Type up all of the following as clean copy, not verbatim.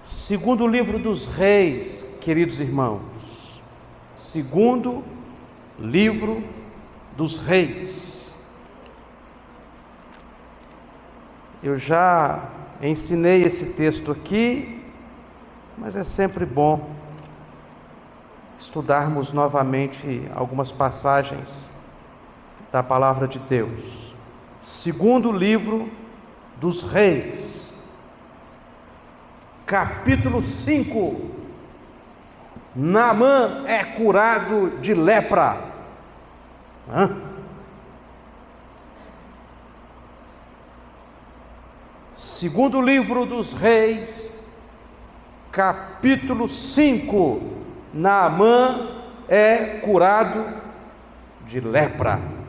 Segundo livro dos Reis, queridos irmãos. Segundo livro dos Reis. Eu já ensinei esse texto aqui, mas é sempre bom estudarmos novamente algumas passagens da palavra de Deus. Segundo livro dos Reis. Capítulo 5. Naamã é curado de lepra. Segundo livro dos Reis, capítulo 5. Naamã é curado de lepra.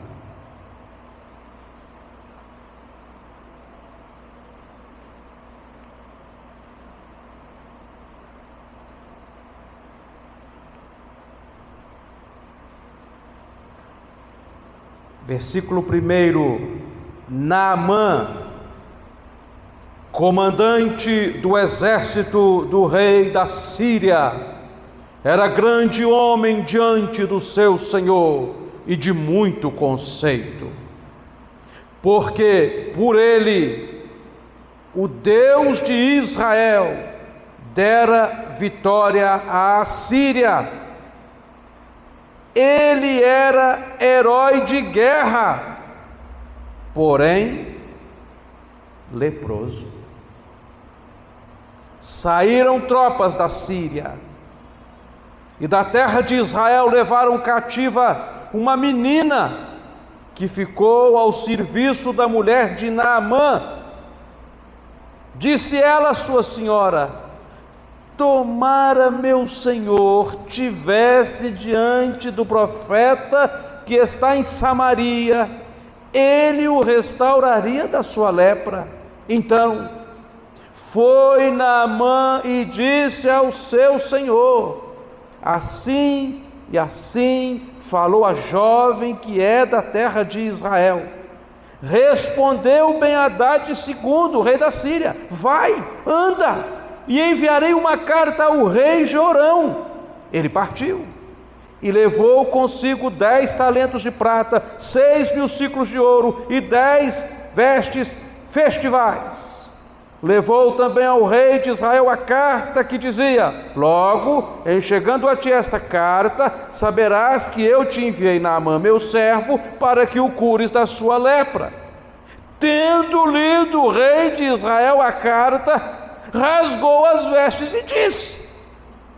Versículo 1: Naamã, comandante do exército do rei da Síria, era grande homem diante do seu senhor e de muito conceito, porque por ele o Deus de Israel dera vitória à Síria. Ele era herói de guerra, porém leproso. Saíram tropas da Síria e da terra de Israel levaram cativa uma menina que ficou ao serviço da mulher de Naamã. Disse ela à sua senhora: tomara meu senhor tivesse diante do profeta que está em Samaria, ele o restauraria da sua lepra. Então foi Naamã e disse ao seu senhor: assim e assim falou a jovem que é da terra de Israel. Respondeu Ben-Hadad II, rei da Síria: vai, anda, e enviarei uma carta ao rei Jorão. Ele partiu e levou consigo 10 talentos de prata, 6.000 siclos de ouro e 10 vestes festivais. Levou também ao rei de Israel a carta que dizia: logo, em chegando a ti esta carta, saberás que eu te enviei Naamã, meu servo, para que o cures da sua lepra. Tendo lido o rei de Israel a carta, rasgou as vestes e disse: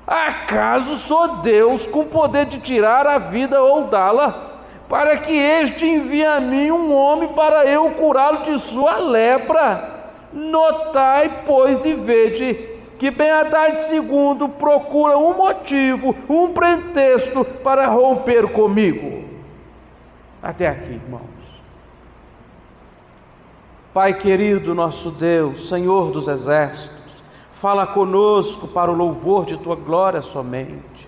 acaso sou Deus com poder de tirar a vida ou dá-la, para que este envie a mim um homem para eu curá-lo de sua lepra? Notai, pois, e vede que Ben-Hadad II procura um motivo, um pretexto para romper comigo. Até aqui, irmãos. Pai querido, nosso Deus, Senhor dos exércitos, fala conosco para o louvor de Tua glória somente.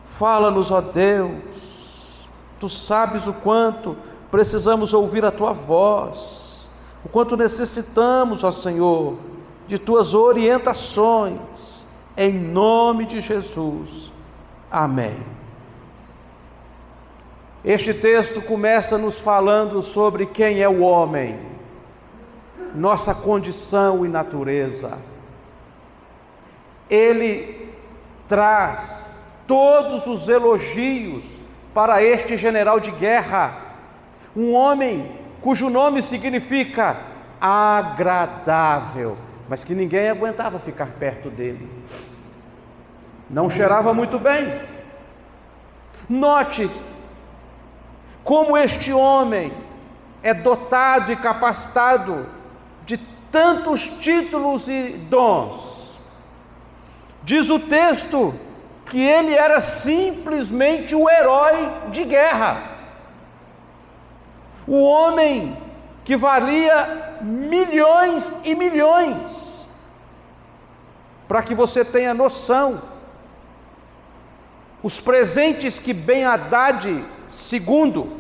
Fala-nos, ó Deus. Tu sabes o quanto precisamos ouvir a Tua voz, o quanto necessitamos, ó Senhor, de Tuas orientações. Em nome de Jesus. Amém. Este texto começa nos falando sobre quem é o homem, nossa condição e natureza. Ele traz todos os elogios para este general de guerra, um homem cujo nome significa agradável, mas que ninguém aguentava ficar perto dele. Não cheirava muito bem. Note como este homem é dotado e capacitado de tantos títulos e dons. Diz o texto que ele era simplesmente o herói de guerra, o homem que valia milhões e milhões. Para que você tenha noção, os presentes que Ben-Hadad II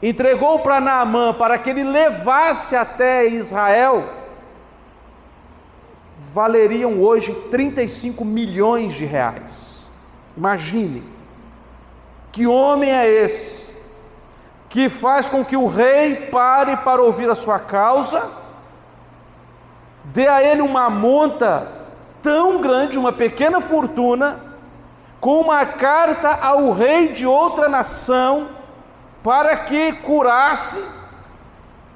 entregou para Naamã para que ele levasse até Israel valeriam hoje 35 milhões de reais. Imagine, que homem é esse, que faz com que o rei pare para ouvir a sua causa, dê a ele uma monta tão grande, uma pequena fortuna, com uma carta ao rei de outra nação, para que curasse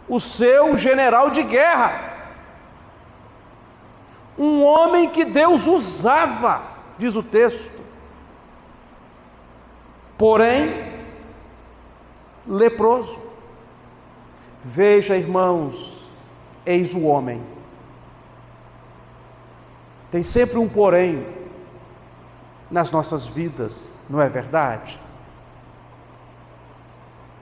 o seu general de guerra. Um homem que Deus usava, diz o texto, porém leproso. Veja, irmãos, eis o homem. Tem sempre um porém nas nossas vidas, não é verdade?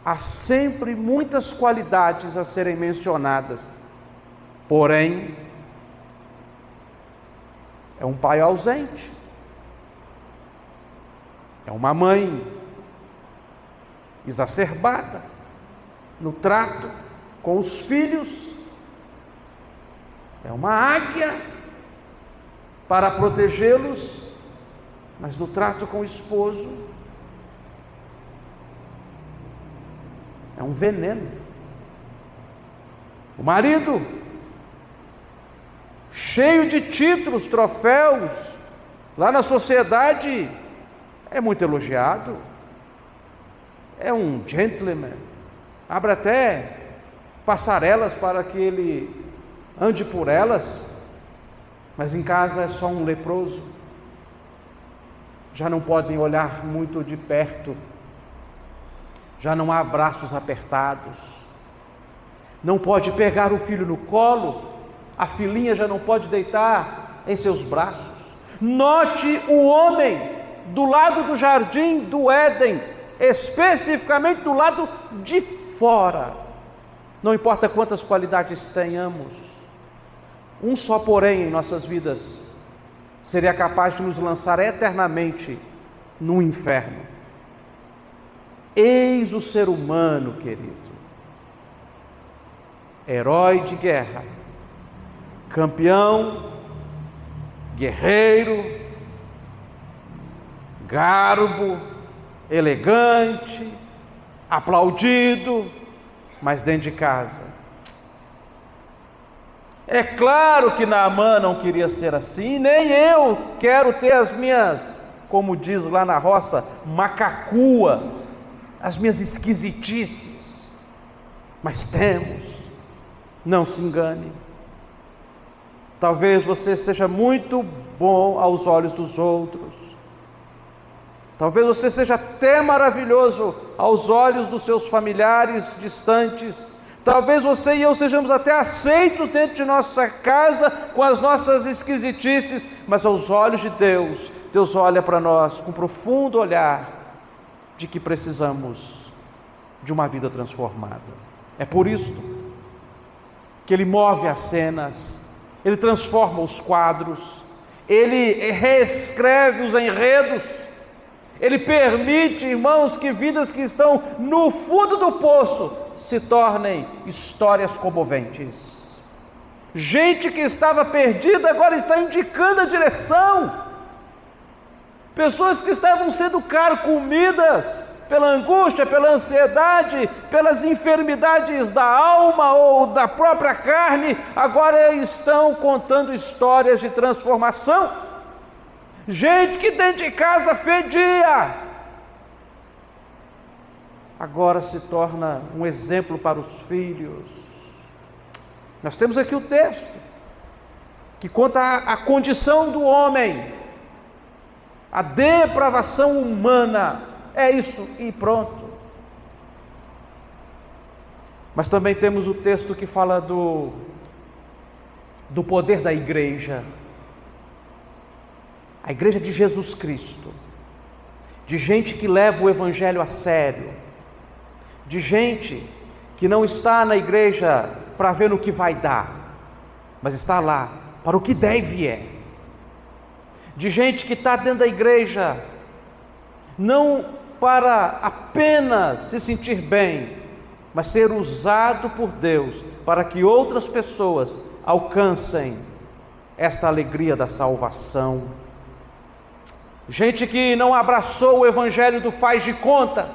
Há sempre muitas qualidades a serem mencionadas, porém, é um pai ausente, é uma mãe exacerbada no trato com os filhos, é uma águia para protegê-los, mas no trato com o esposo é um veneno. O marido, cheio de títulos, troféus, lá na sociedade é muito elogiado, é um gentleman, abre até passarelas para que ele ande por elas, mas em casa é só um leproso. Já não podem olhar muito de perto, já não há braços apertados, não pode pegar o filho no colo, a filhinha já não pode deitar em seus braços. Note o homem do lado do jardim do Éden, especificamente do lado de fora. Não importa quantas qualidades tenhamos, um só porém em nossas vidas seria capaz de nos lançar eternamente no inferno. Eis o ser humano, querido, herói de guerra, campeão, guerreiro, garbo, elegante, aplaudido, mas dentro de casa. É claro que Naamã não queria ser assim, nem eu quero ter as minhas, como diz lá na roça, macacuas, as minhas esquisitices, mas temos, não se engane. Talvez você seja muito bom aos olhos dos outros, talvez você seja até maravilhoso aos olhos dos seus familiares distantes, talvez você e eu sejamos até aceitos dentro de nossa casa com as nossas esquisitices, mas aos olhos de Deus, Deus olha para nós com profundo olhar de que precisamos de uma vida transformada. É por isso que Ele move as cenas, Ele transforma os quadros, Ele reescreve os enredos, Ele permite, irmãos, que vidas que estão no fundo do poço se tornem histórias comoventes. Gente que estava perdida agora está indicando a direção. Pessoas que estavam sendo carcomidas pela angústia, pela ansiedade, pelas enfermidades da alma ou da própria carne, agora estão contando histórias de transformação. Gente que dentro de casa fedia, agora se torna um exemplo para os filhos. Nós temos aqui o texto que conta a condição do homem, a depravação humana, é isso e pronto. Mas também temos o texto que fala do poder da igreja, a igreja de Jesus Cristo, de gente que leva o evangelho a sério, de gente que não está na igreja para ver no que vai dar, mas está lá para o que deve é, de gente que está dentro da igreja não para apenas se sentir bem, mas ser usado por Deus para que outras pessoas alcancem esta alegria da salvação. Gente que não abraçou o evangelho do faz de contas,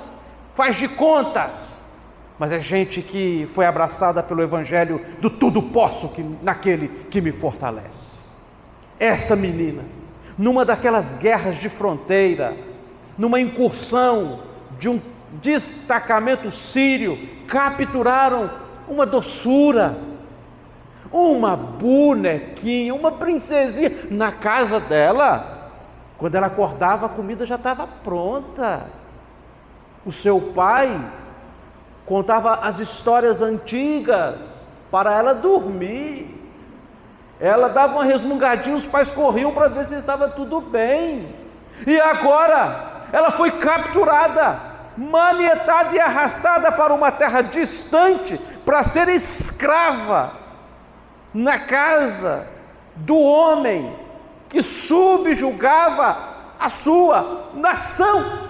mas é gente que foi abraçada pelo evangelho do tudo posso naquele que me fortalece. Esta menina, numa daquelas guerras de fronteira, numa incursão de um destacamento sírio, capturaram uma doçura, uma bonequinha, uma princesinha na casa dela. Quando ela acordava, a comida já estava pronta. O seu pai contava as histórias antigas para ela dormir. Ela dava uma resmungadinha, os pais corriam para ver se estava tudo bem. E agora ela foi capturada, manietada e arrastada para uma terra distante para ser escrava na casa do homem que subjugava a sua nação.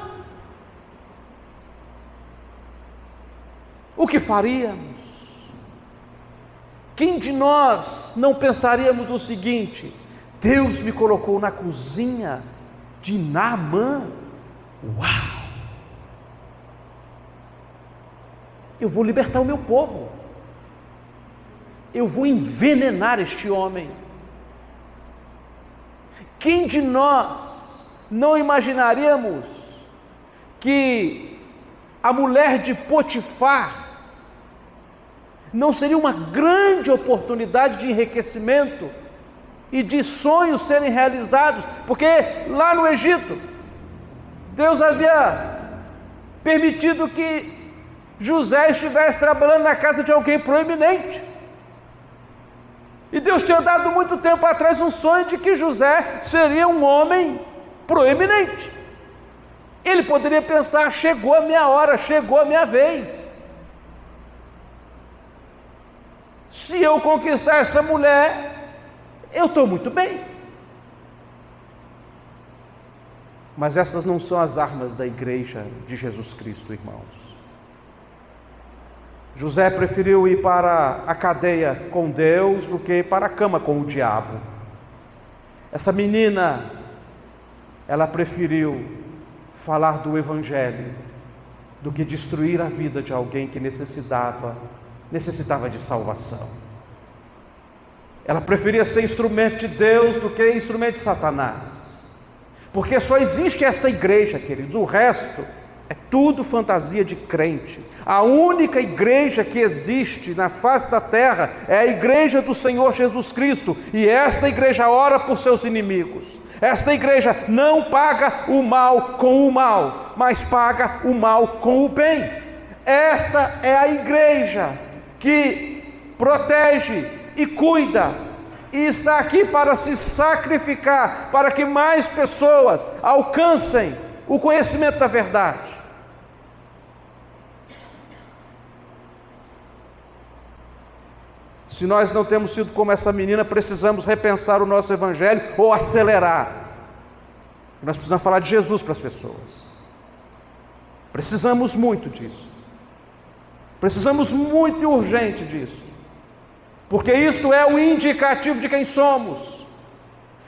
O que faríamos? Quem de nós não pensaríamos o seguinte: Deus me colocou na cozinha de Naamã, uau! Eu vou libertar o meu povo, eu vou envenenar este homem. Quem de nós não imaginaríamos que a mulher de Potifar não seria uma grande oportunidade de enriquecimento e de sonhos serem realizados? Porque lá no Egito, Deus havia permitido que José estivesse trabalhando na casa de alguém proeminente. E Deus tinha dado muito tempo atrás um sonho de que José seria um homem proeminente. Ele poderia pensar: chegou a minha hora, chegou a minha vez. Se eu conquistar essa mulher, eu estou muito bem. Mas essas não são as armas da igreja de Jesus Cristo, irmãos. José preferiu ir para a cadeia com Deus do que para a cama com o diabo. Essa menina, ela preferiu falar do evangelho do que destruir a vida de alguém que necessitava de salvação. Ela preferia ser instrumento de Deus do que instrumento de Satanás. Porque só existe esta igreja, queridos, o resto é tudo fantasia de crente. A única igreja que existe na face da terra é a igreja do Senhor Jesus Cristo, e esta igreja ora por seus inimigos. Esta igreja não paga o mal com o mal, mas paga o mal com o bem. Esta é a igreja que protege e cuida, e está aqui para se sacrificar, para que mais pessoas alcancem o conhecimento da verdade. Se nós não temos sido como essa menina, precisamos repensar o nosso evangelho ou acelerar. Nós precisamos falar de Jesus para as pessoas. Precisamos muito disso. Precisamos muito e urgente disso. Porque isto é o indicativo de quem somos.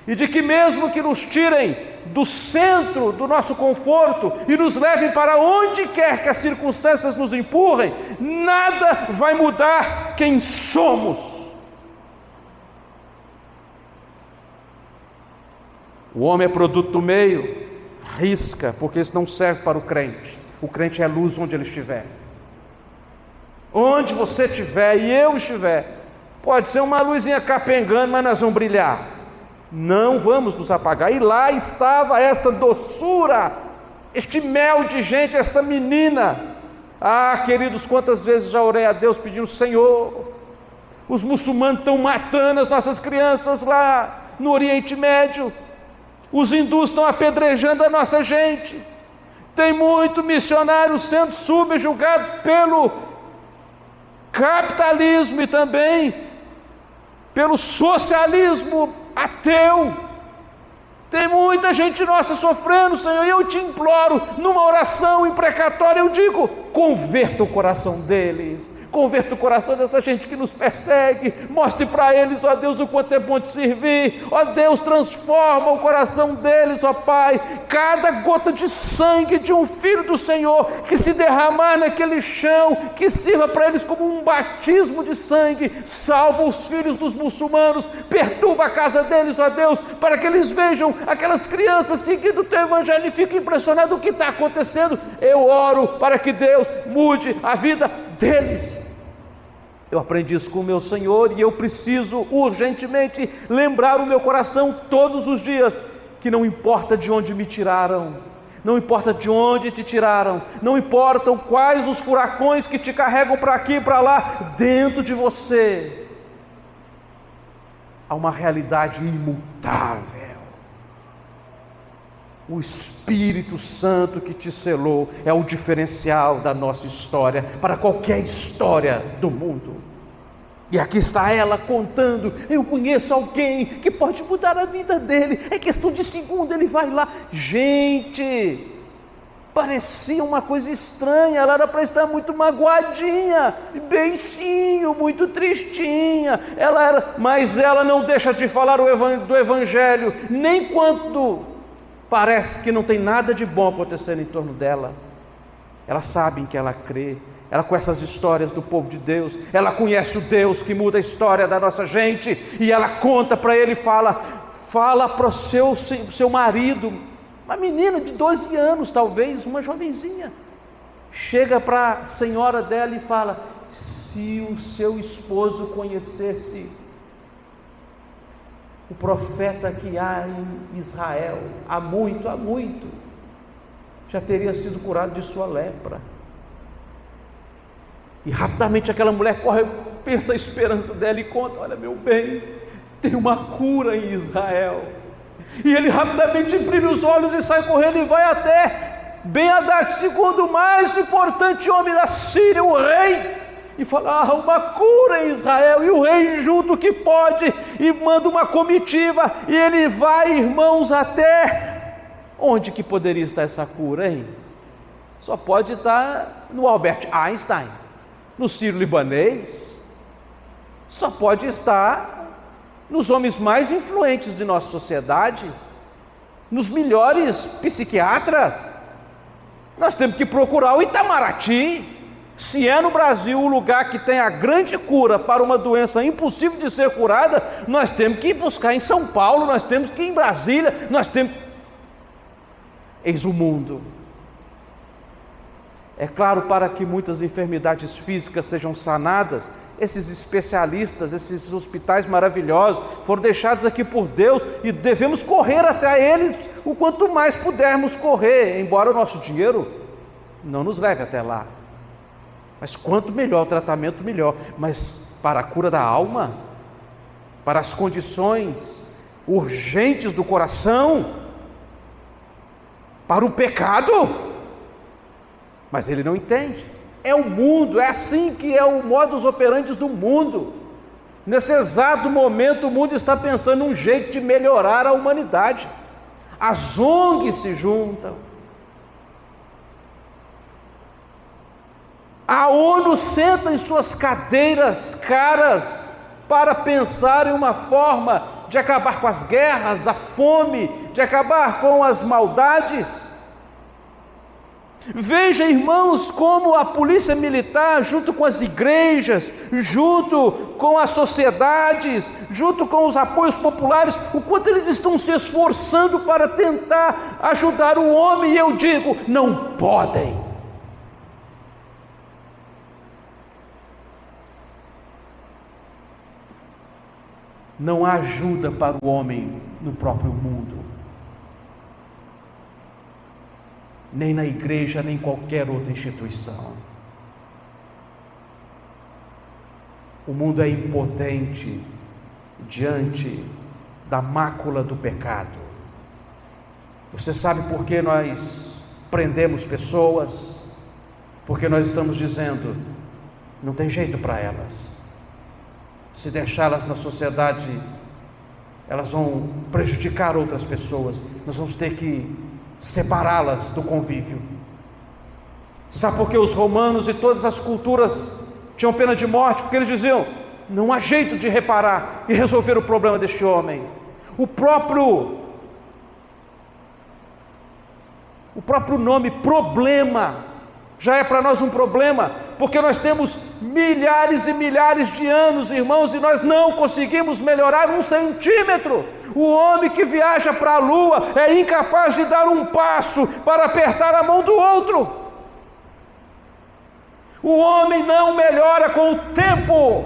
E de que mesmo que nos tirem do centro do nosso conforto e nos levem para onde quer que as circunstâncias nos empurrem, nada vai mudar quem somos. O homem é produto do meio, risca, porque isso não serve para o crente. O crente é luz onde ele estiver. Onde você estiver e eu estiver, pode ser uma luzinha capengando, mas nós vamos brilhar. Não vamos nos apagar. E lá estava essa doçura, este mel de gente, esta menina. Ah, queridos, quantas vezes já orei a Deus pedindo: Senhor, os muçulmanos estão matando as nossas crianças lá no Oriente Médio, os hindus estão apedrejando a nossa gente, tem muito missionário sendo subjugado pelo capitalismo e também pelo socialismo ateu. Tem muita gente nossa sofrendo, Senhor, e eu te imploro, numa oração imprecatória, eu digo: converta o coração deles, converta o coração dessa gente que nos persegue, mostre para eles, ó Deus, o quanto é bom te servir, ó Deus, transforma o coração deles, ó Pai, cada gota de sangue de um filho do Senhor que se derramar naquele chão, que sirva para eles como um batismo de sangue, salva os filhos dos muçulmanos, perturba a casa deles, ó Deus, para que eles vejam aquelas crianças seguindo o teu evangelho e fiquem impressionados com o que está acontecendo. Eu oro para que Deus mude a vida deles. Eu aprendi isso com o meu Senhor e eu preciso urgentemente lembrar o meu coração todos os dias que não importa de onde me tiraram, não importa de onde te tiraram, não importam quais os furacões que te carregam para aqui e para lá, dentro de você há uma realidade imutável. O Espírito Santo que te selou é o diferencial da nossa história, para qualquer história do mundo. E aqui está ela contando, eu conheço alguém que pode mudar a vida dele, é questão de segundo, ele vai lá. Gente, parecia uma coisa estranha, ela era para estar muito magoadinha, beicinho, muito tristinha, mas ela não deixa de falar do Evangelho, nem quando parece que não tem nada de bom acontecendo em torno dela. Ela sabe em que ela crê, ela conhece as histórias do povo de Deus, ela conhece o Deus que muda a história da nossa gente, e ela conta para ele, fala para o seu marido, uma menina de 12 anos talvez, uma jovenzinha, chega para a senhora dela e fala: se o seu esposo conhecesse o profeta que há em Israel, há muito, já teria sido curado de sua lepra. E rapidamente aquela mulher corre, pensa a esperança dela e conta: olha, meu bem, tem uma cura em Israel. E ele rapidamente imprime os olhos e sai correndo e vai até Ben-Hadad, segundo mais importante homem da Síria, o rei, e fala: uma cura em Israel. E o rei junto que pode e manda uma comitiva, e ele vai, irmãos, até onde que poderia estar essa cura, hein? Só pode estar no Albert Einstein, no Sírio-Libanês, só pode estar nos homens mais influentes de nossa sociedade, nos melhores psiquiatras. Nós temos que procurar o Itamaraty. Se é no Brasil o lugar que tem a grande cura para uma doença impossível de ser curada, nós temos que ir buscar em São Paulo, nós temos que ir em Brasília, nós temos... Eis o mundo. É claro, para que muitas enfermidades físicas sejam sanadas, esses especialistas, esses hospitais maravilhosos, foram deixados aqui por Deus e devemos correr até eles o quanto mais pudermos correr, embora o nosso dinheiro não nos leve até lá. Mas quanto melhor o tratamento, melhor. Mas para a cura da alma, para as condições urgentes do coração, para o pecado, mas ele não entende. É o mundo, é assim que é o modus operandi do mundo. Nesse exato momento o mundo está pensando um jeito de melhorar a humanidade. As ONGs se juntam, a ONU senta em suas cadeiras caras para pensar em uma forma de acabar com as guerras, a fome, de acabar com as maldades. Veja, irmãos, como a polícia militar, junto com as igrejas, junto com as sociedades, junto com os apoios populares, o quanto eles estão se esforçando para tentar ajudar o homem. E eu digo, não podem. Não há ajuda para o homem no próprio mundo, nem na igreja, nem qualquer outra instituição. O mundo é impotente diante da mácula do pecado. Você sabe por que nós prendemos pessoas? Porque nós estamos dizendo, não tem jeito para elas. Se deixá-las na sociedade, elas vão prejudicar outras pessoas. Nós vamos ter que separá-las do convívio. Sabe por que os romanos e todas as culturas tinham pena de morte? Porque eles diziam: não há jeito de reparar e resolver o problema deste homem. O próprio nome problema já é para nós um problema, porque nós temos milhares e milhares de anos, irmãos, e nós não conseguimos melhorar 1 centímetro. O homem que viaja para a lua é incapaz de dar um passo para apertar a mão do outro. O homem não melhora com o tempo,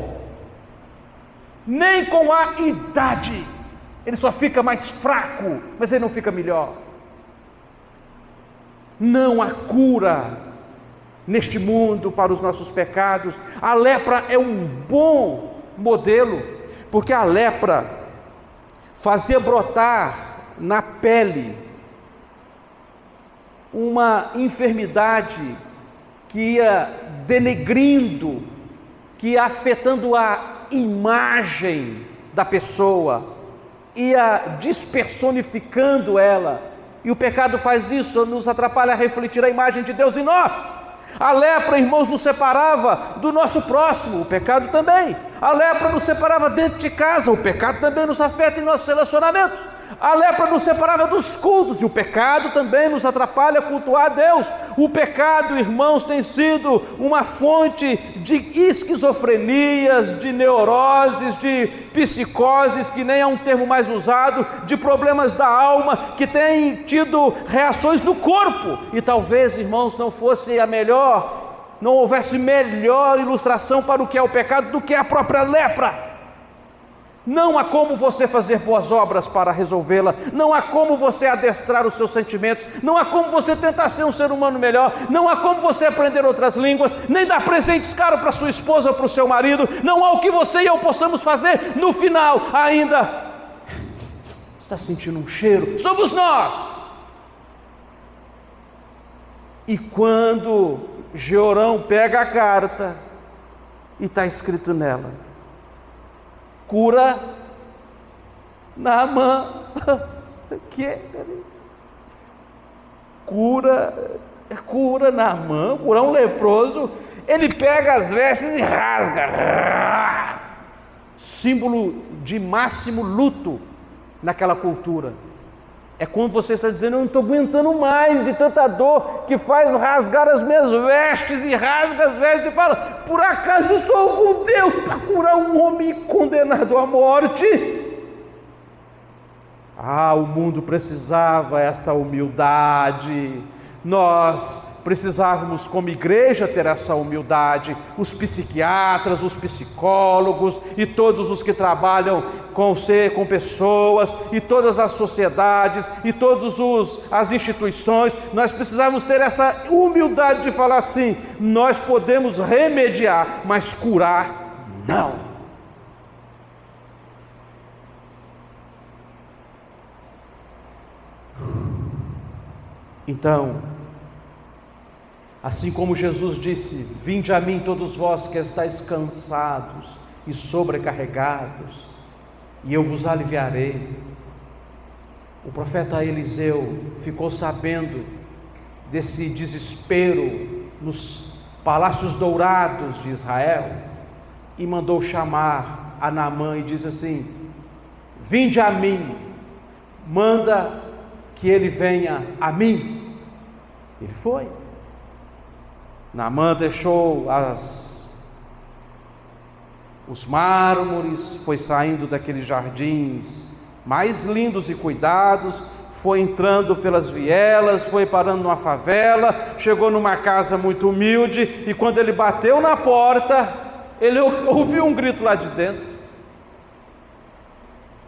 nem com a idade. Ele só fica mais fraco, mas ele não fica melhor. Não há cura neste mundo para os nossos pecados. A lepra é um bom modelo, porque a lepra fazia brotar na pele uma enfermidade que ia denegrindo, que ia afetando a imagem da pessoa, ia despersonificando ela. E o pecado faz isso, nos atrapalha a refletir a imagem de Deus em nós. A lepra, irmãos, nos separava do nosso próximo, o pecado também. A lepra nos separava dentro de casa, o pecado também nos afeta em nossos relacionamentos. A lepra nos separava dos cultos, e o pecado também nos atrapalha a cultuar a Deus. O pecado, irmãos, tem sido uma fonte de esquizofrenias, de neuroses, de psicoses, que nem é um termo mais usado, de problemas da alma, que têm tido reações no corpo. E talvez, irmãos, não houvesse melhor ilustração para o que é o pecado do que a própria lepra. Não há como você fazer boas obras para resolvê-la, não há como você adestrar os seus sentimentos, não há como você tentar ser um ser humano melhor, não há como você aprender outras línguas, nem dar presentes caros para sua esposa ou para o seu marido. Não há o que você e eu possamos fazer. No final ainda, está sentindo um cheiro? Somos nós. E quando Georão pega a carta e está escrito nela: cura Naamã. Que cura Naamã, curar um leproso. Ele pega as vestes e rasga. Símbolo de máximo luto naquela cultura. É quando você está dizendo: eu não estou aguentando mais de tanta dor que faz rasgar as minhas vestes, e rasga as vestes e fala: por acaso eu sou algum Deus para curar um homem condenado à morte? O mundo precisava essa humildade. Nós precisávamos, como igreja, ter essa humildade. Os psiquiatras, os psicólogos e todos os que trabalham com pessoas, e todas as sociedades e todas as instituições, nós precisávamos ter essa humildade de falar assim: nós podemos remediar, mas curar não. Então, assim como Jesus disse: vinde a mim todos vós que estáis cansados e sobrecarregados, e eu vos aliviarei. O profeta Eliseu ficou sabendo desse desespero nos palácios dourados de Israel e mandou chamar a Naamã e diz assim: vinde a mim, manda que ele venha a mim. Ele foi. Naamã deixou os mármores, foi saindo daqueles jardins mais lindos e cuidados, foi entrando pelas vielas, foi parando numa favela, chegou numa casa muito humilde, e quando ele bateu na porta, ele ouviu um grito lá de dentro: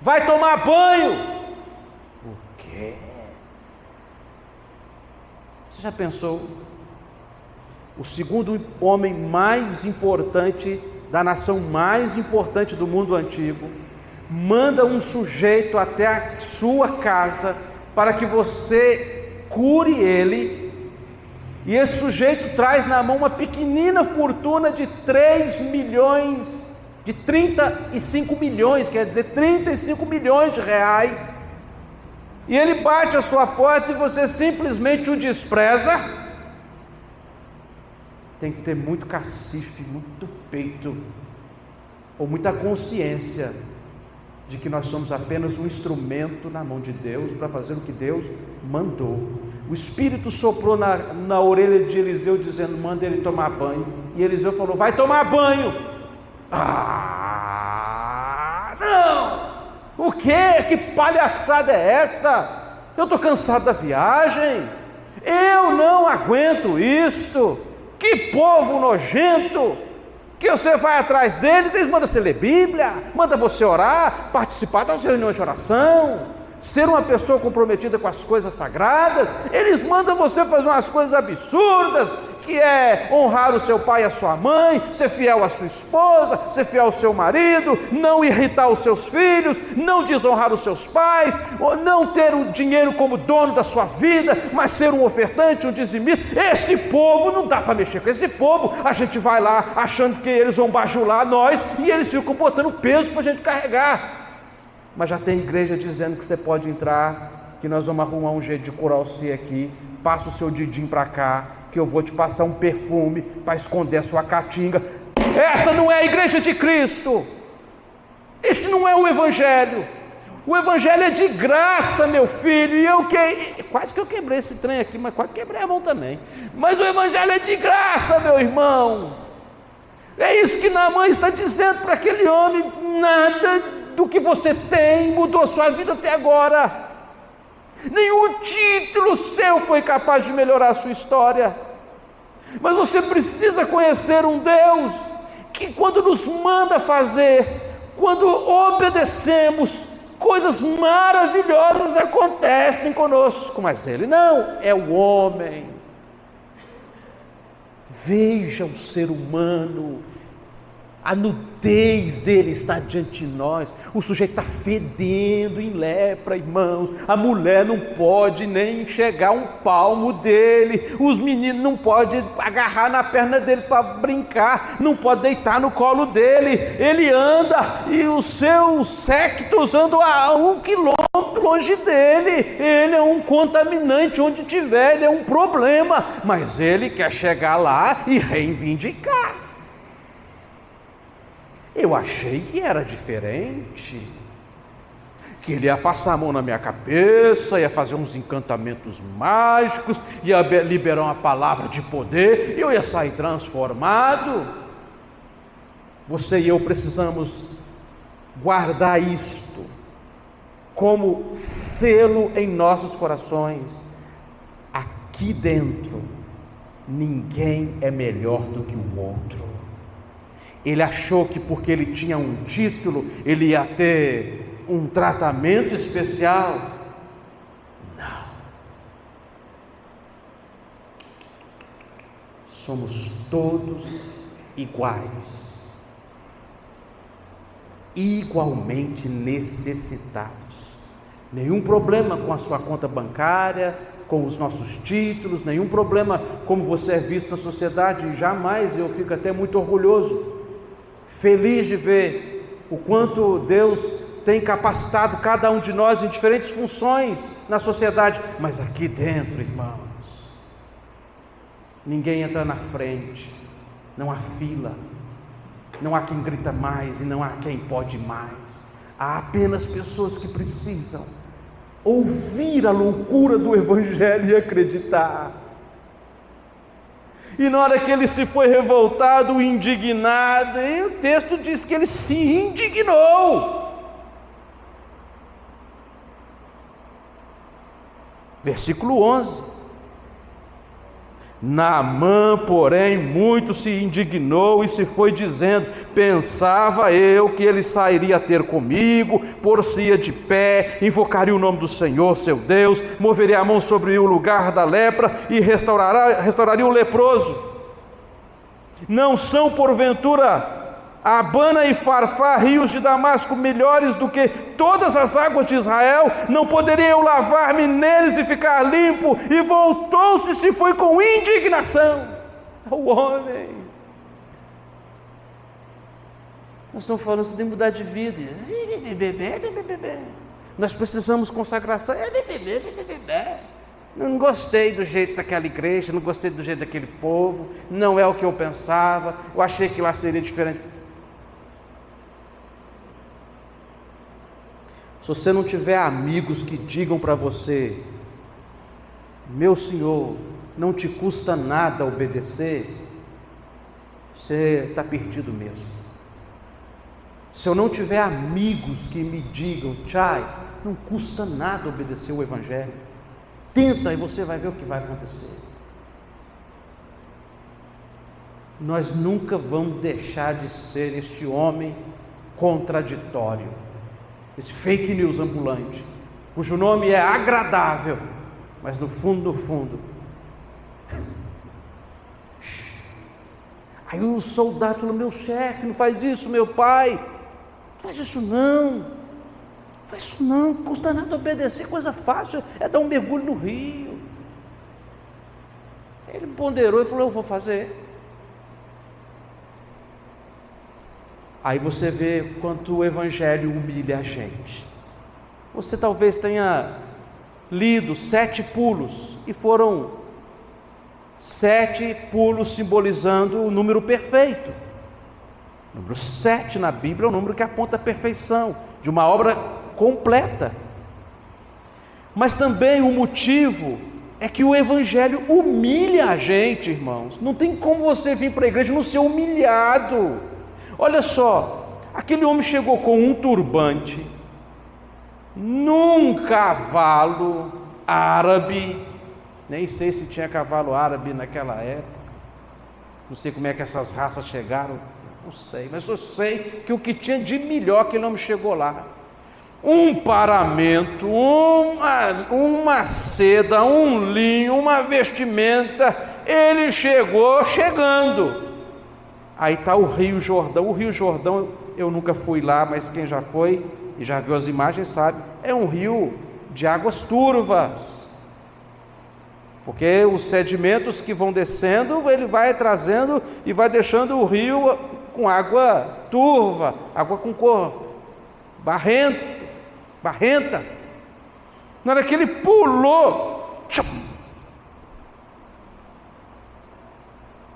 vai tomar banho. O quê? Você já pensou? O segundo homem mais importante da nação mais importante do mundo antigo manda um sujeito até a sua casa para que você cure ele, e esse sujeito traz na mão uma pequenina fortuna de 35 milhões, quer dizer, 35 milhões de reais, e ele bate a sua porta e você simplesmente o despreza. tem que ter muito cacife, muito peito, ou muita consciência de que nós somos apenas um instrumento na mão de Deus para fazer o que Deus mandou. O Espírito soprou na orelha de Eliseu dizendo: manda ele tomar banho. E Eliseu falou: vai tomar banho. Não! O quê? Que palhaçada é esta? Eu estou cansado da viagem. Eu não aguento isto. Que povo nojento! Que você vai atrás deles, eles mandam você ler Bíblia, mandam você orar, participar das reuniões de oração, ser uma pessoa comprometida com as coisas sagradas. Eles mandam você fazer umas coisas absurdas, que é honrar o seu pai e a sua mãe, ser fiel à sua esposa, ser fiel ao seu marido, não irritar os seus filhos, não desonrar os seus pais, não ter o dinheiro como dono da sua vida, mas ser um ofertante, um dizimista. Esse povo, não dá para mexer com esse povo. A gente vai lá achando que eles vão bajular nós, e eles ficam botando peso para a gente carregar. Mas já tem igreja dizendo que você pode entrar, que nós vamos arrumar um jeito de curar você aqui, passa o seu dedinho para cá, que eu vou te passar um perfume para esconder a sua caatinga. Essa não é a igreja de Cristo. Este não é o Evangelho. O Evangelho é de graça, meu filho. E quase que eu quebrei esse trem aqui, mas quase quebrei a mão também. Mas o Evangelho é de graça, meu irmão. É isso que Naamã está dizendo para aquele homem: nada do que você tem mudou a sua vida até agora. Nenhum título seu foi capaz de melhorar a sua história. Mas você precisa conhecer um Deus que, quando nos manda fazer, quando obedecemos, coisas maravilhosas acontecem conosco. Mas Ele não, é o homem. Veja o ser humano, a nudez dele está diante de nós. O sujeito está fedendo em lepra, irmãos. A mulher não pode nem chegar um palmo dele. Os meninos não podem agarrar na perna dele para brincar. Não pode deitar no colo dele. Ele anda e os seus séquitos andam a 1 quilômetro longe dele. Ele é um contaminante onde tiver. Ele é um problema. Mas ele quer chegar lá e reivindicar. Eu achei que era diferente, que ele ia passar a mão na minha cabeça, ia fazer uns encantamentos mágicos, ia liberar uma palavra de poder, e eu ia sair transformado. Você e eu precisamos guardar isto como selo em nossos corações. Aqui dentro, ninguém é melhor do que o outro. Ele achou que porque ele tinha um título, ele ia ter um tratamento especial. Não. Somos todos iguais, igualmente necessitados. Nenhum problema com a sua conta bancária, com os nossos títulos, nenhum problema como você é visto na sociedade. Jamais. Eu fico até muito orgulhoso, feliz de ver o quanto Deus tem capacitado cada um de nós em diferentes funções na sociedade. Mas aqui dentro, irmãos, ninguém entra na frente, não há fila, não há quem grita mais e não há quem pode mais. Há apenas pessoas que precisam ouvir a loucura do Evangelho e acreditar. E na hora que ele se foi revoltado, indignado, e o texto diz que ele se indignou. Versículo 11. Naamã, porém, muito se indignou e se foi dizendo: pensava eu que ele sairia a ter comigo, por-se-ia de pé, invocaria o nome do Senhor, seu Deus, moveria a mão sobre o lugar da lepra e restauraria o leproso. Não são, porventura, Abana e Farfá, rios de Damasco, melhores do que todas as águas de Israel? Não poderia eu lavar-me neles e ficar limpo? E voltou-se e se foi com indignação. O homem. Nós estamos falando de mudar de vida. Nós precisamos consagração. Não gostei do jeito daquela igreja, não gostei do jeito daquele povo, não é o que eu pensava, eu achei que lá seria diferente. Se você não tiver amigos que digam para você: meu Senhor, não te custa nada obedecer, você está perdido mesmo. Se eu não tiver amigos que me digam: Chay, não custa nada obedecer o Evangelho, tenta e você vai ver o que vai acontecer. Nós nunca vamos deixar de ser este homem contraditório, esse fake news ambulante, cujo nome é agradável, mas no fundo, aí o soldado falou: meu chefe, não faz isso, meu pai, não faz isso não, não custa nada obedecer, coisa fácil, é dar um mergulho no rio. Ele ponderou e falou: eu vou fazer. Aí você vê quanto o Evangelho humilha a gente. Você talvez tenha lido 7 pulos, e foram 7 pulos simbolizando o número perfeito. O número 7 na Bíblia é o número que aponta a perfeição de uma obra completa. Mas também o motivo é que o Evangelho humilha a gente, irmãos. Não tem como você vir para a igreja e não ser humilhado. Olha só, aquele homem chegou com um turbante, num cavalo árabe, nem sei se tinha cavalo árabe naquela época, não sei como é que essas raças chegaram, não sei, mas eu sei que o que tinha de melhor aquele homem chegou lá: um paramento, uma seda, um linho, uma vestimenta. Ele chegando. Aí está o Rio Jordão. O Rio Jordão, eu nunca fui lá, mas quem já foi e já viu as imagens sabe, é um rio de águas turvas, porque os sedimentos que vão descendo, ele vai trazendo e vai deixando o rio com água turva, água com cor barrenta. Na hora que ele pulou,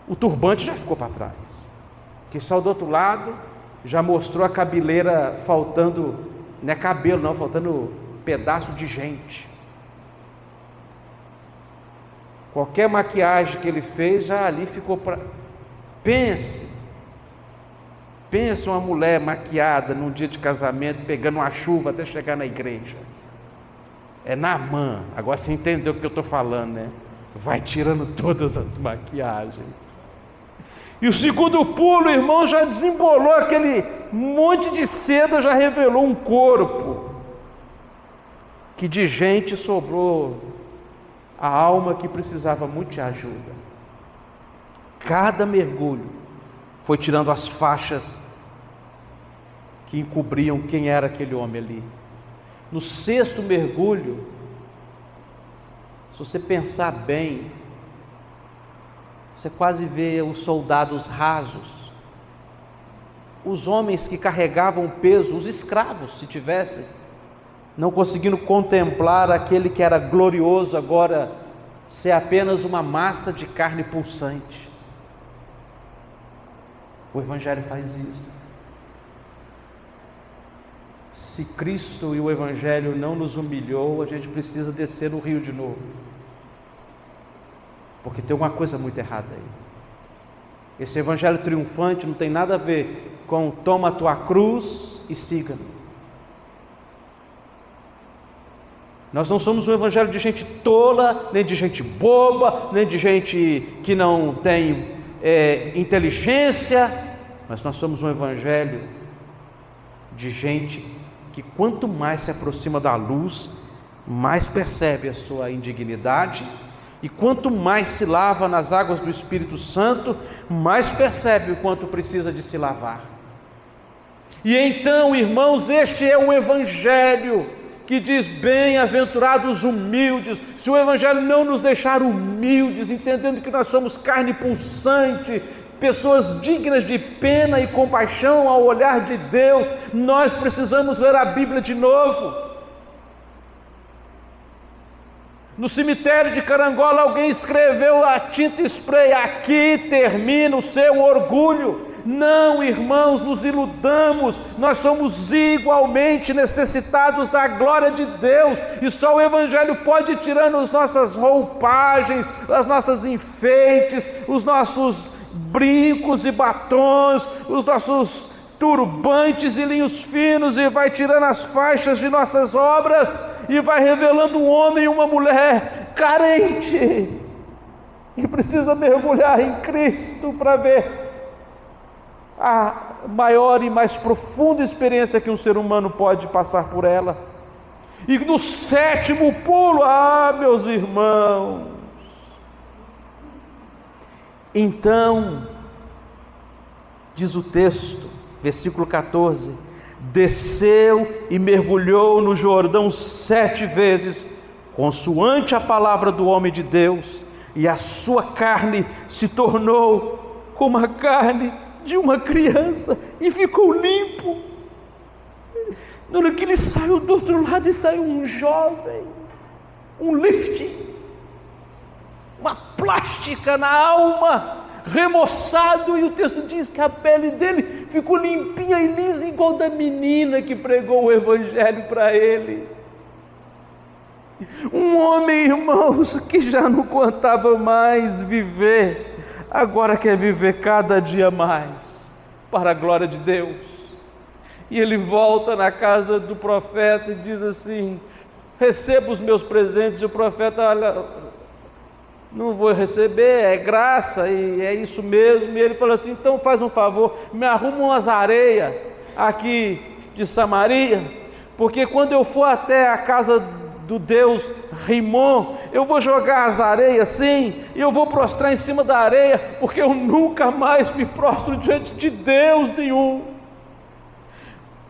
o turbante já ficou para trás. Quem saiu do outro lado já mostrou a cabeleira faltando, não é cabelo não, faltando pedaço de gente. Qualquer maquiagem que ele fez já ali ficou para... Pense uma mulher maquiada num dia de casamento, pegando uma chuva até chegar na igreja. É Naamã. Agora você entendeu o que eu estou falando, né? Vai tirando todas as maquiagens. E o segundo pulo, irmão, já desembolou aquele monte de seda, já revelou um corpo, que de gente sobrou a alma que precisava muito de ajuda. Cada mergulho foi tirando as faixas que encobriam quem era aquele homem ali. No 6º mergulho, se você pensar bem, você quase vê os soldados rasos, os homens que carregavam o peso, os escravos, se tivessem, não conseguindo contemplar aquele que era glorioso, agora ser apenas uma massa de carne pulsante. O Evangelho faz isso. Se Cristo e o Evangelho não nos humilhou, a gente precisa descer no rio de novo, porque tem uma coisa muito errada aí. Esse Evangelho triunfante não tem nada a ver com toma a tua cruz e siga-me. Nós não somos um Evangelho de gente tola, nem de gente boba, nem de gente que não tem inteligência, mas nós somos um Evangelho de gente que quanto mais se aproxima da luz, mais percebe a sua indignidade, e quanto mais se lava nas águas do Espírito Santo, mais percebe o quanto precisa de se lavar. E então, irmãos, este é o Evangelho que diz: bem-aventurados humildes. Se o Evangelho não nos deixar humildes, entendendo que nós somos carne pulsante, pessoas dignas de pena e compaixão ao olhar de Deus, nós precisamos ler a Bíblia de novo. No cemitério de Carangola alguém escreveu a tinta spray: aqui termina o seu orgulho. Não, irmãos, nos iludamos, nós somos igualmente necessitados da glória de Deus, e só o Evangelho pode ir tirando as nossas roupagens, as nossas enfeites, os nossos brincos e batons, os nossos turbantes e linhos finos, e vai tirando as faixas de nossas obras, e vai revelando um homem e uma mulher carente, que precisa mergulhar em Cristo para ver a maior e mais profunda experiência que um ser humano pode passar por ela. E no 7º pulo, meus irmãos, então, diz o texto, versículo 14: desceu e mergulhou no Jordão 7 vezes, consoante a palavra do homem de Deus, e a sua carne se tornou como a carne de uma criança, e ficou limpo. Na hora que ele saiu do outro lado, e saiu um jovem, um lift, uma plástica na alma, remoçado, e o texto diz que a pele dele ficou limpinha e lisa, igual da menina que pregou o Evangelho para ele. Um homem, irmãos, que já não contava mais viver, agora quer viver cada dia mais para a glória de Deus. E ele volta na casa do profeta e diz assim: receba os meus presentes. E o profeta: olha, não vou receber, é graça, e é isso mesmo. E ele falou assim: então faz um favor, me arruma umas areias aqui de Samaria, porque quando eu for até a casa do Deus Rimon, eu vou jogar as areias assim, e eu vou prostrar em cima da areia, porque eu nunca mais me prostro diante de Deus nenhum.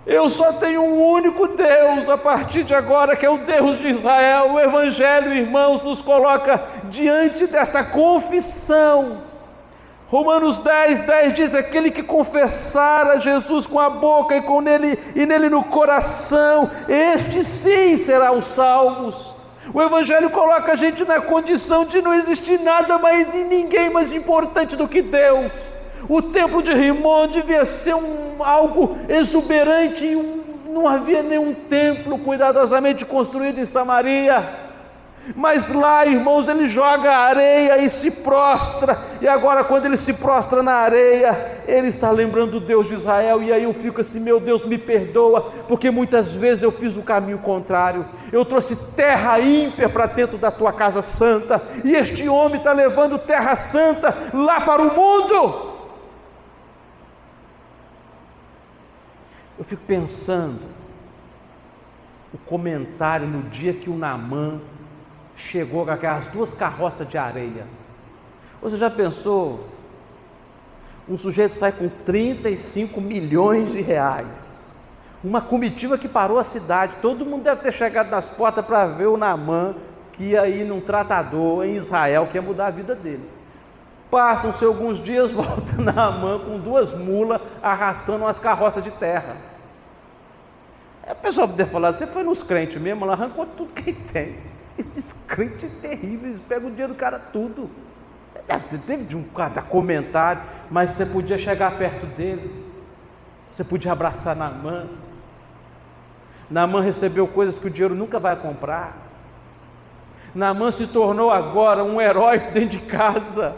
Eu só tenho um único Deus a partir de agora, que é o Deus de Israel. O Evangelho, irmãos, nos coloca diante desta confissão. Romanos 10:10 diz: aquele que confessar a Jesus com a boca e nele no coração, este sim será os salvos. O Evangelho coloca a gente na condição de não existir nada mais e ninguém mais importante do que Deus. O templo de Rimon devia ser algo exuberante, e não havia nenhum templo cuidadosamente construído em Samaria. Mas lá, irmãos, ele joga a areia e se prostra, e agora quando ele se prostra na areia, ele está lembrando do Deus de Israel. E aí eu fico assim: meu Deus, me perdoa, porque muitas vezes eu fiz o caminho contrário, eu trouxe terra ímpia para dentro da tua casa santa, e este homem está levando terra santa lá para o mundo. Eu fico pensando o comentário no dia que o Naamã chegou com aquelas 2 carroças de areia. Você já pensou? Um sujeito sai com 35 milhões de reais, uma comitiva que parou a cidade, todo mundo deve ter chegado nas portas para ver o Naamã, que ia ir num tratador em Israel, que ia mudar a vida dele. Passam-se alguns dias, volta Naamã com 2 mulas arrastando umas carroças de terra. A pessoa poderia falar: você foi nos crentes mesmo, ela arrancou tudo que tem. Esses crentes terríveis pegam o dinheiro do cara tudo. Teve de cada comentário, mas você podia chegar perto dele, você podia abraçar Naamã. Naamã recebeu coisas que o dinheiro nunca vai comprar. Naamã se tornou agora um herói dentro de casa.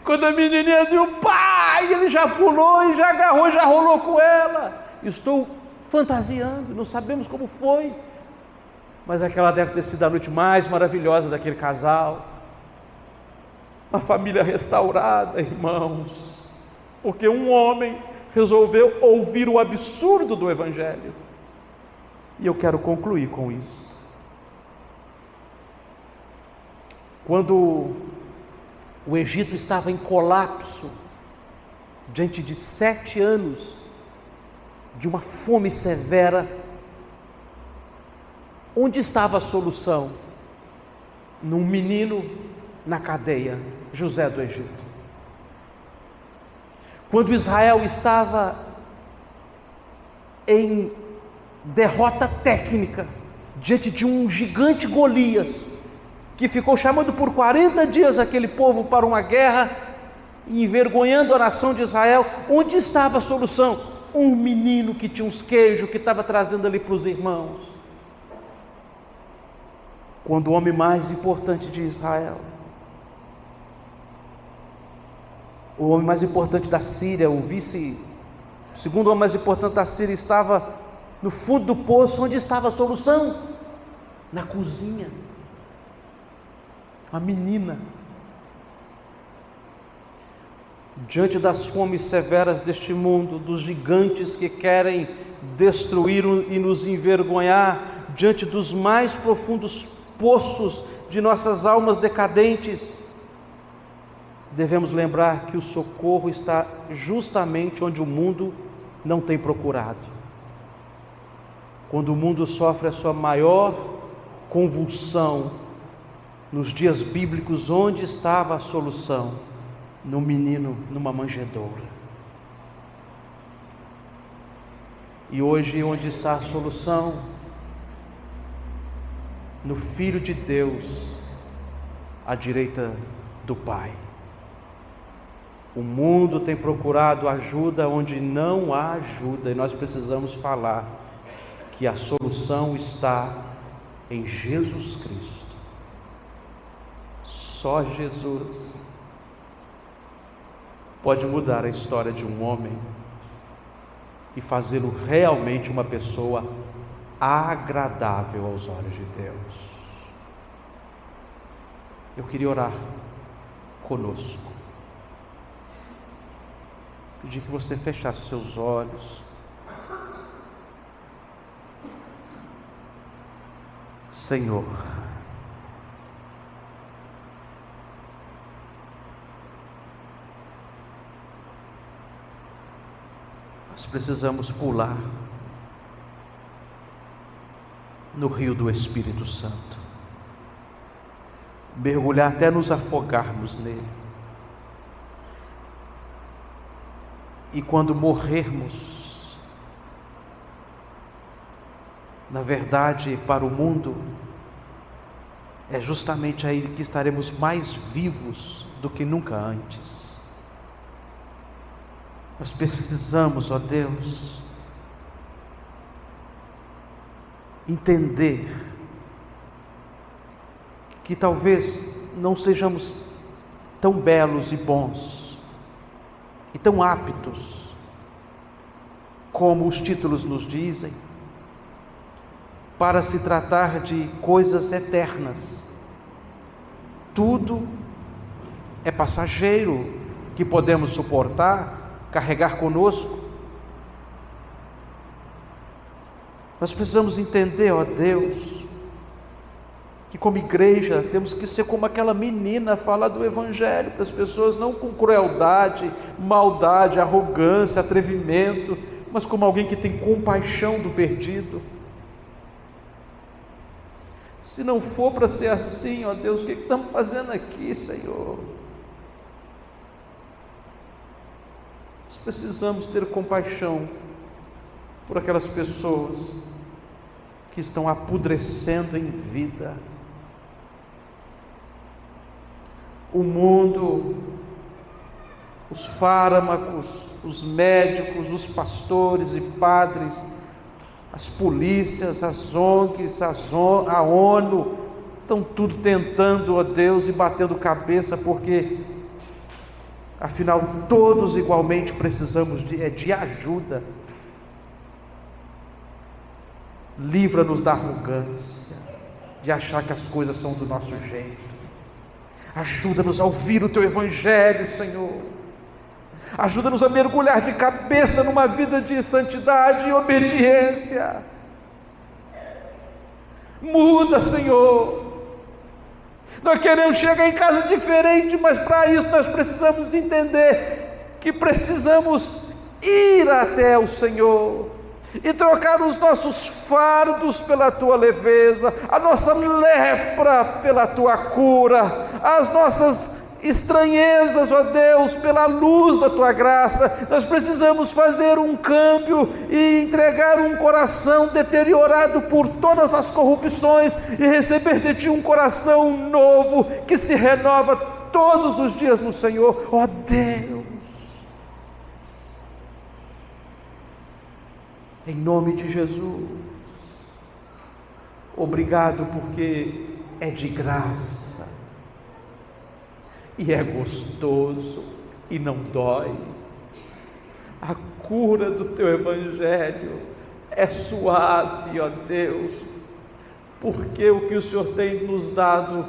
Quando a menininha viu, pai, ele já pulou e já agarrou, já rolou com ela. Estou fantasiando, não sabemos como foi, mas aquela deve ter sido a noite mais maravilhosa daquele casal. Uma família restaurada, irmãos, porque um homem resolveu ouvir o absurdo do Evangelho. E eu quero concluir com isso. Quando o Egito estava em colapso, diante de 7 anos de uma fome severa, onde estava a solução? Num menino na cadeia, José do Egito. Quando Israel estava em derrota técnica, diante de um gigante Golias, que ficou chamando por 40 dias aquele povo para uma guerra, envergonhando a nação de Israel. Onde estava a solução? Um menino que tinha uns queijos, que estava trazendo ali para os irmãos. Quando o homem mais importante de Israel, o homem mais importante da Síria, o segundo homem mais importante da Síria, estava no fundo do poço. Onde estava a solução? Na cozinha. A menina. Diante das fomes severas deste mundo, dos gigantes que querem destruir e nos envergonhar, diante dos mais profundos poços de nossas almas decadentes, devemos lembrar que o socorro está justamente onde o mundo não tem procurado. Quando o mundo sofre a sua maior convulsão, nos dias bíblicos, onde estava a solução? No menino, numa manjedoura. E hoje, onde está a solução? No Filho de Deus, à direita do Pai. O mundo tem procurado ajuda onde não há ajuda, e nós precisamos falar que a solução está em Jesus Cristo. Só Jesus pode mudar a história de um homem e fazê-lo realmente uma pessoa agradável aos olhos de Deus. Eu queria orar conosco, pedir que você fechasse os seus olhos. Senhor, nós precisamos pular no rio do Espírito Santo, mergulhar até nos afogarmos nele, e quando morrermos, na verdade, para o mundo, é justamente aí que estaremos mais vivos do que nunca antes. Nós precisamos, ó Deus, entender que talvez não sejamos tão belos e bons e tão aptos como os títulos nos dizem para se tratar de coisas eternas. Tudo é passageiro que podemos suportar, carregar conosco. Nós precisamos entender, ó Deus, que como igreja temos que ser como aquela menina, falar do Evangelho para as pessoas, não com crueldade, maldade, arrogância, atrevimento, mas como alguém que tem compaixão do perdido. Se não for para ser assim, ó Deus, o que estamos fazendo aqui, Senhor? Nós precisamos ter compaixão por aquelas pessoas que estão apodrecendo em vida. O mundo, os fármacos, os médicos, os pastores e padres, as polícias, as ONGs, a ONU, estão tudo tentando, ó Deus, e batendo cabeça, porque afinal todos igualmente precisamos de ajuda. Livra-nos da arrogância, de achar que as coisas são do nosso jeito. Ajuda-nos a ouvir o Teu Evangelho, Senhor. Ajuda-nos a mergulhar de cabeça numa vida de santidade e obediência. Muda, Senhor. Nós queremos chegar em casa diferente, mas para isso nós precisamos entender que precisamos ir até o Senhor e trocar os nossos fardos pela Tua leveza, a nossa lepra pela Tua cura, as nossas estranhezas, ó Deus, pela luz da Tua graça. Nós precisamos fazer um câmbio e entregar um coração deteriorado por todas as corrupções e receber de Ti um coração novo, que se renova todos os dias no Senhor, ó Deus. Em nome de Jesus, obrigado porque é de graça, e é gostoso, e não dói. A cura do Teu Evangelho é suave, ó Deus, porque o que o Senhor tem nos dado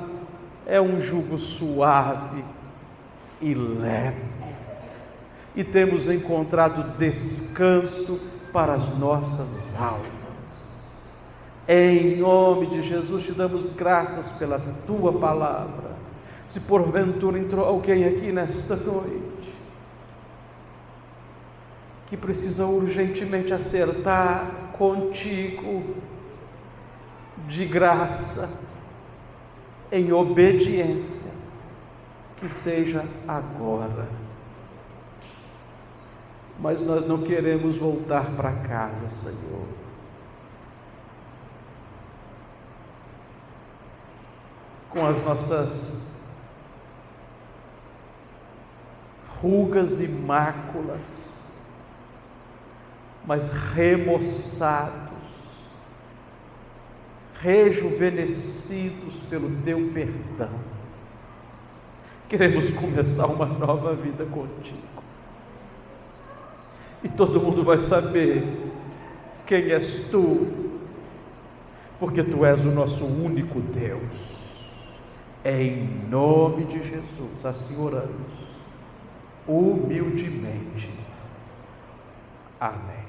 é um jugo suave e leve, e temos encontrado descanso para as nossas almas. Em nome de Jesus, Te damos graças pela Tua palavra. Se porventura entrou alguém aqui nesta noite que precisa urgentemente acertar contigo, de graça, em obediência, que seja agora. Mas nós não queremos voltar para casa, Senhor. Com as nossas rugas e máculas, mas remoçados, rejuvenescidos pelo Teu perdão. Queremos começar uma nova vida contigo. E todo mundo vai saber quem és Tu, porque Tu és o nosso único Deus. Em nome de Jesus, assim oramos, humildemente. Amém.